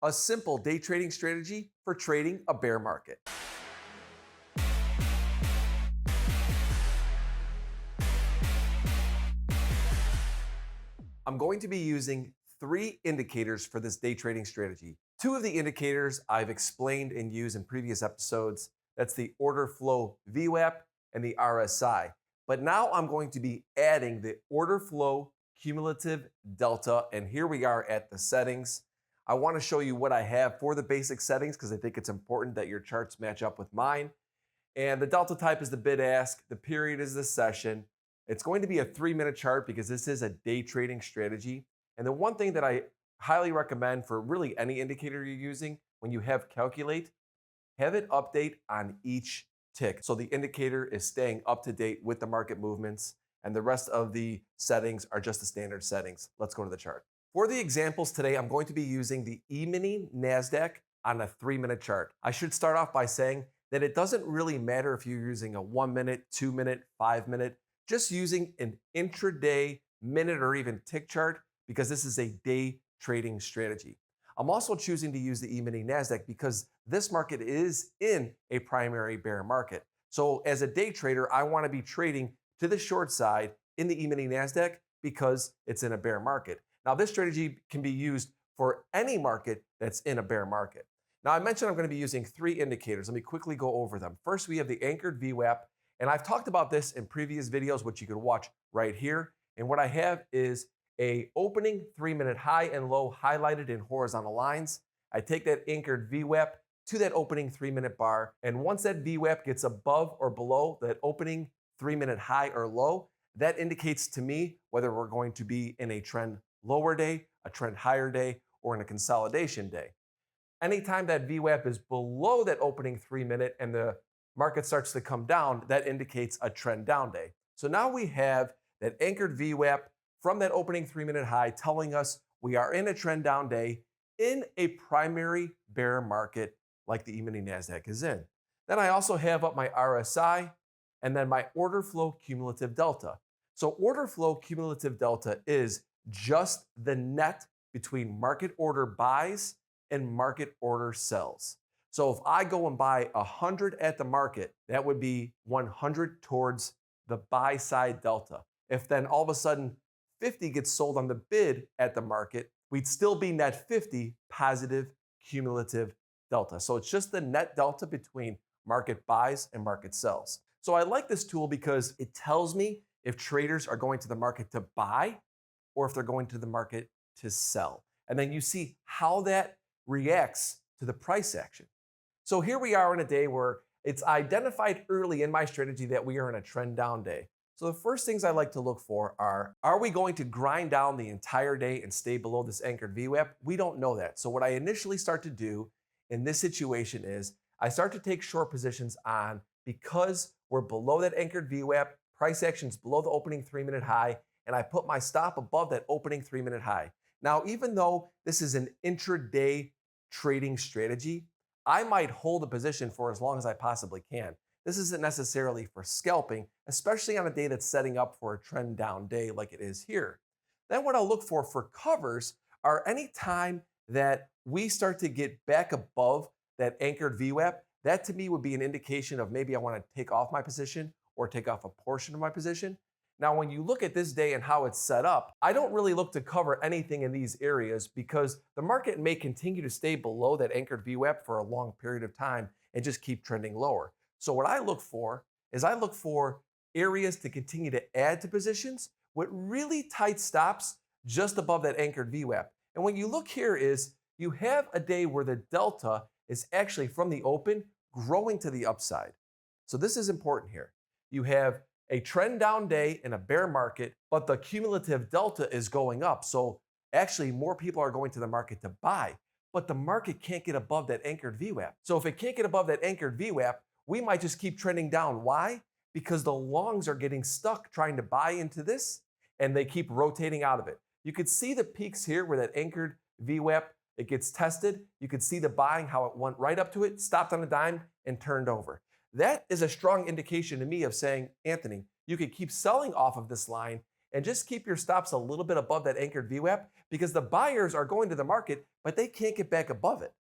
a simple day trading strategy for trading a bear market. I'm going to be using 3 indicators for this day trading strategy. 2 of the indicators I've explained and used in previous episodes. That's the order flow VWAP and the RSI. But now I'm going to be adding the order flow cumulative delta, and here we are at the settings. I want to show you what I have for the basic settings because I think it's important that your charts match up with mine. And the delta type is the bid ask, the period is the session. It's going to be a 3-minute chart because this is a day trading strategy. And the one thing that I highly recommend for really any indicator you're using, when you have calculate, have it update on each tick. So the indicator is staying up to date with the market movements, and the rest of the settings are just the standard settings. Let's go to the chart. For the examples today, I'm going to be using the E-mini NASDAQ on a 3-minute chart. I should start off by saying that it doesn't really matter if you're using a 1-minute, 2-minute, 5-minute, just using an intraday minute or even tick chart because this is a day trading strategy. I'm also choosing to use the E-mini NASDAQ because this market is in a primary bear market. So as a day trader, I want to be trading to the short side in the E-mini NASDAQ because it's in a bear market. Now, this strategy can be used for any market that's in a bear market. Now, I mentioned I'm going to be using 3 indicators. Let me quickly go over them. First, we have the anchored VWAP, and I've talked about this in previous videos, which you can watch right here. And what I have is a opening 3-minute high and low highlighted in horizontal lines. I take that anchored VWAP to that opening 3-minute bar, and once that VWAP gets above or below that opening 3-minute high or low, that indicates to me whether we're going to be in a trend lower day, a trend higher day, or in a consolidation day. Anytime that VWAP is below that opening 3-minute and the market starts to come down, that indicates a trend down day. So now we have that anchored VWAP from that opening 3-minute high telling us we are in a trend down day in a primary bear market like the E-mini NASDAQ is in. Then I also have up my RSI and then my order flow cumulative delta. So order flow cumulative delta is just the net between market order buys and market order sells. So if I go and buy 100 at the market, that would be 100 towards the buy side delta. If then all of a sudden 50 gets sold on the bid at the market, we'd still be net 50 positive cumulative delta. So it's just the net delta between market buys and market sells. So I like this tool because it tells me if traders are going to the market to buy or if they're going to the market to sell. And then you see how that reacts to the price action. So here we are in a day where it's identified early in my strategy that we are in a trend down day. So the first things I like to look for are we going to grind down the entire day and stay below this anchored VWAP? We don't know that. So what I initially start to do in this situation is I start to take short positions on because we're below that anchored VWAP, price action's below the opening 3-minute high, and I put my stop above that opening 3-minute high. Now, even though this is an intraday trading strategy, I might hold a position for as long as I possibly can. This isn't necessarily for scalping, especially on a day that's setting up for a trend down day like it is here. Then what I'll look for covers are any time that we start to get back above that anchored VWAP. That to me would be an indication of maybe I want to take off my position or take off a portion of my position. Now, when you look at this day and how it's set up, I don't really look to cover anything in these areas because the market may continue to stay below that anchored VWAP for a long period of time and just keep trending lower. So what I look for is I look for areas to continue to add to positions with really tight stops just above that anchored VWAP. And when you look here is you have a day where the delta is actually from the open growing to the upside. So this is important here. You have a trend down day in a bear market, but the cumulative delta is going up. So actually more people are going to the market to buy, but the market can't get above that anchored VWAP. So if it can't get above that anchored VWAP, we might just keep trending down. Why? Because the longs are getting stuck trying to buy into this and they keep rotating out of it. You could see the peaks here where that anchored VWAP, it gets tested. You could see the buying, how it went right up to it, stopped on a dime and turned over. That is a strong indication to me of saying, Anthony, you could keep selling off of this line and just keep your stops a little bit above that anchored VWAP because the buyers are going to the market, but they can't get back above it.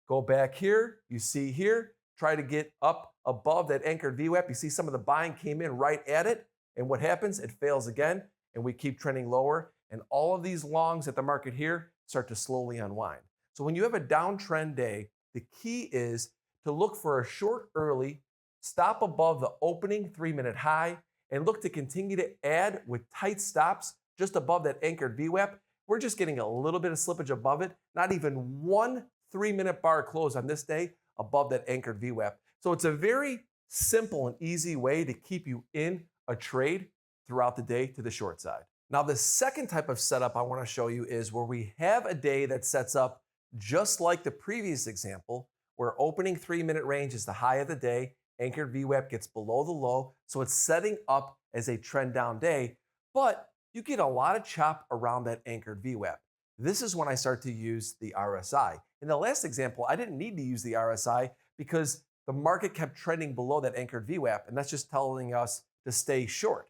Go back here, you see here, try to get up above that anchored VWAP. You see some of the buying came in right at it, and what happens? It fails again, and we keep trending lower, and all of these longs at the market here start to slowly unwind. So when you have a downtrend day, the key is to look for a short early, stop above the opening 3-minute high, and look to continue to add with tight stops just above that anchored VWAP. We're just getting a little bit of slippage above it, not even one 3-minute bar close on this day above that anchored VWAP. So it's a very simple and easy way to keep you in a trade throughout the day to the short side. Now, the second type of setup I want to show you is where we have a day that sets up just like the previous example, where opening 3-minute range is the high of the day, anchored VWAP gets below the low, so it's setting up as a trend down day, but you get a lot of chop around that anchored VWAP. This is when I start to use the RSI. In the last example, I didn't need to use the RSI because the market kept trending below that anchored VWAP, and that's just telling us to stay short.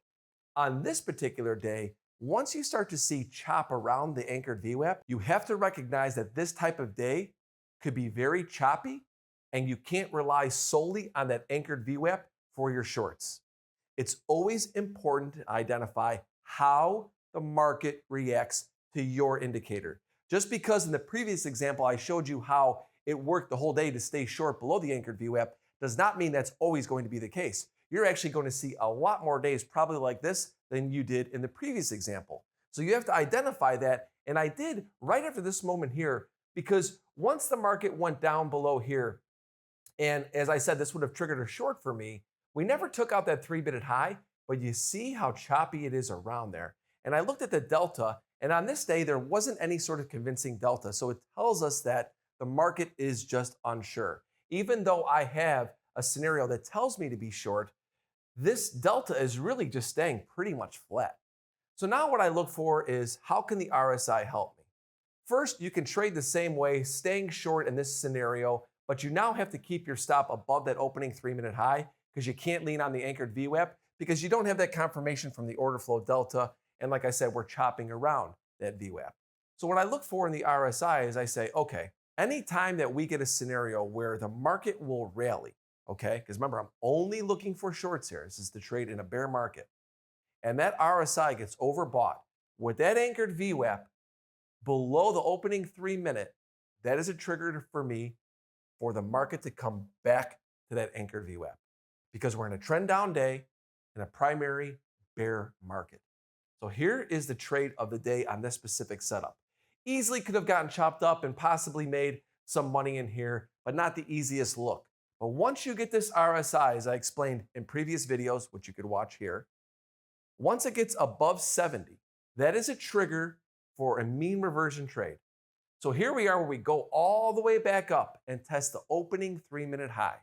On this particular day, once you start to see chop around the anchored VWAP, you have to recognize that this type of day could be very choppy, and you can't rely solely on that anchored VWAP for your shorts. It's always important to identify how the market reacts to your indicator. Just because in the previous example I showed you how it worked the whole day to stay short below the anchored VWAP does not mean that's always going to be the case. You're actually going to see a lot more days probably like this than you did in the previous example. So you have to identify that, and I did right after this moment here, because once the market went down below here, and as I said, this would have triggered a short for me, we never took out that 3-minute high, but you see how choppy it is around there. And I looked at the delta, and on this day, there wasn't any sort of convincing delta. So it tells us that the market is just unsure. Even though I have a scenario that tells me to be short, this delta is really just staying pretty much flat. So now what I look for is how can the RSI help me? First, you can trade the same way, staying short in this scenario, but you now have to keep your stop above that opening 3-minute high because you can't lean on the anchored VWAP because you don't have that confirmation from the order flow delta. And like I said, we're chopping around that VWAP. So what I look for in the RSI is I say, okay, anytime that we get a scenario where the market will rally, okay, because remember, I'm only looking for shorts here. This is to trade in a bear market. And that RSI gets overbought with that anchored VWAP below the opening 3-minute, that is a trigger for me for the market to come back to that anchored VWAP because we're in a trend down day in a primary bear market. So here is the trade of the day on this specific setup. Easily could have gotten chopped up and possibly made some money in here, but not the easiest look. But once you get this RSI, as I explained in previous videos, which you could watch here, once it gets above 70, that is a trigger for a mean reversion trade. So here we are where we go all the way back up and test the opening 3-minute high.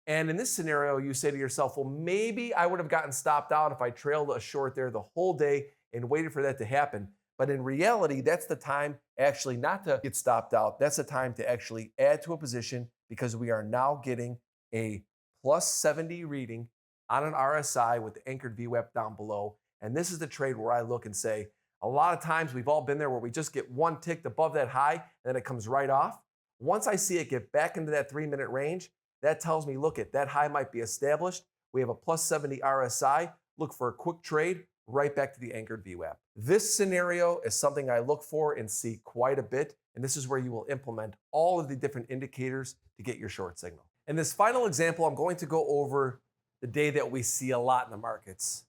And in this scenario, you say to yourself, well, maybe I would have gotten stopped out if I trailed a short there the whole day and waited for that to happen. But in reality, that's the time actually not to get stopped out. That's the time to actually add to a position because we are now getting a plus 70 reading on an RSI with the anchored VWAP down below. And this is the trade where I look and say, a lot of times we've all been there where we just get one ticked above that high and then it comes right off. Once I see it get back into that 3-minute range, that tells me, look, that high might be established. We have a plus 70 RSI. Look for a quick trade right back to the anchored VWAP. This scenario is something I look for and see quite a bit, and this is where you will implement all of the different indicators to get your short signal. In this final example, I'm going to go over the day that we see a lot in the markets.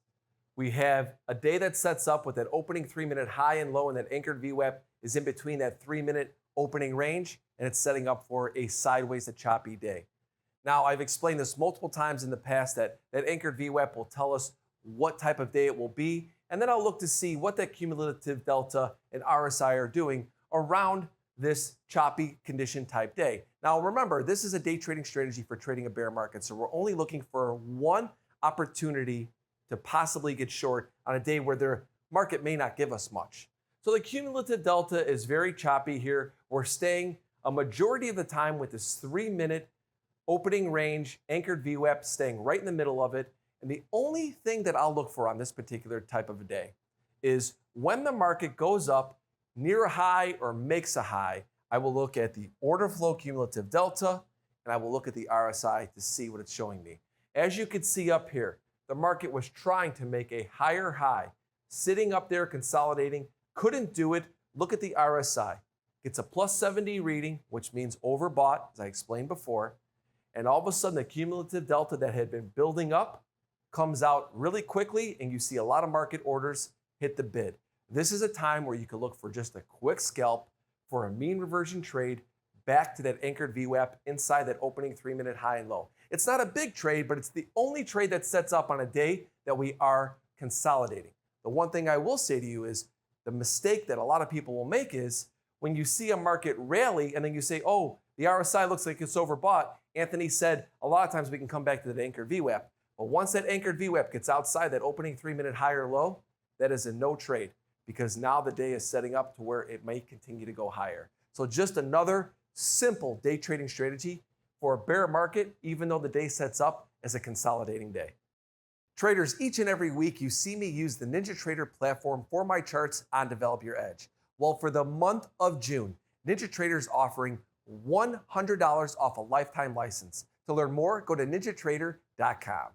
We have a day that sets up with that opening 3-minute high and low, and that anchored VWAP is in between that 3-minute opening range, and it's setting up for a sideways to choppy day. Now, I've explained this multiple times in the past that anchored VWAP will tell us what type of day it will be, and then I'll look to see what that cumulative delta and RSI are doing around this choppy condition type day. Now, remember, this is a day trading strategy for trading a bear market, so we're only looking for one opportunity to possibly get short on a day where their market may not give us much. So the cumulative delta is very choppy here. We're staying a majority of the time with this 3-minute opening range, anchored VWAP, staying right in the middle of it. And the only thing that I'll look for on this particular type of a day is when the market goes up near a high or makes a high, I will look at the order flow cumulative delta, and I will look at the RSI to see what it's showing me. As you can see up here, the market was trying to make a higher high, sitting up there consolidating, couldn't do it. Look at the RSI. It's a plus 70 reading, which means overbought, as I explained before. And all of a sudden, the cumulative delta that had been building up comes out really quickly, and you see a lot of market orders hit the bid. This is a time where you can look for just a quick scalp for a mean reversion trade back to that anchored VWAP inside that opening 3-minute high and low. It's not a big trade, but it's the only trade that sets up on a day that we are consolidating. The one thing I will say to you is the mistake that a lot of people will make is when you see a market rally and then you say, oh, the RSI looks like it's overbought. Anthony said a lot of times we can come back to that anchored VWAP. But once that anchored VWAP gets outside that opening 3-minute high or low, that is a no trade because now the day is setting up to where it may continue to go higher. So just another simple day trading strategy for a bear market, even though the day sets up as a consolidating day. Traders, each and every week you see me use the NinjaTrader platform for my charts on Develop Your Edge. Well, for the month of June, NinjaTrader is offering $100 off a lifetime license. To learn more, go to ninjatrader.com.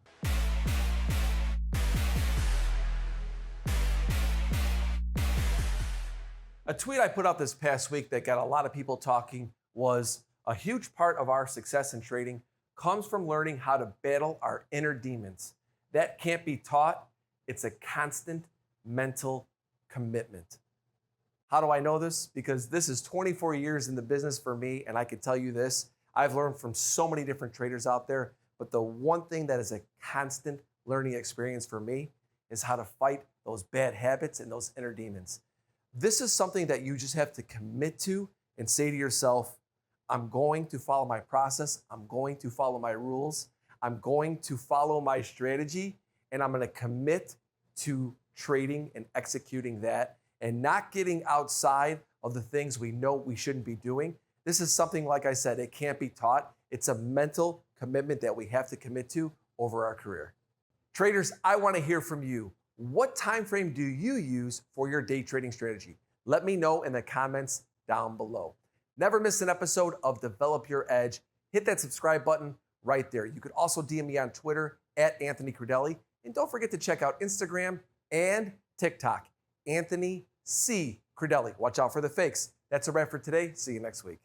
A tweet I put out this past week that got a lot of people talking was a huge part of our success in trading comes from learning how to battle our inner demons. That can't be taught. It's a constant mental commitment. How do I know this? Because this is 24 years in the business for me, and I can tell you this. I've learned from so many different traders out there, but the one thing that is a constant learning experience for me is how to fight those bad habits and those inner demons. This is something that you just have to commit to and say to yourself, I'm going to follow my process. I'm going to follow my rules. I'm going to follow my strategy, and I'm going to commit to trading and executing that and not getting outside of the things we know we shouldn't be doing. This is something, like I said, it can't be taught. It's a mental commitment that we have to commit to over our career. Traders, I want to hear from you. What time frame do you use for your day trading strategy? Let me know in the comments down below. Never miss an episode of Develop Your Edge. Hit that subscribe button right there. You could also DM me on Twitter at Anthony Crudele. And don't forget to check out Instagram and TikTok, Anthony C. Crudele. Watch out for the fakes. That's a wrap for today. See you next week.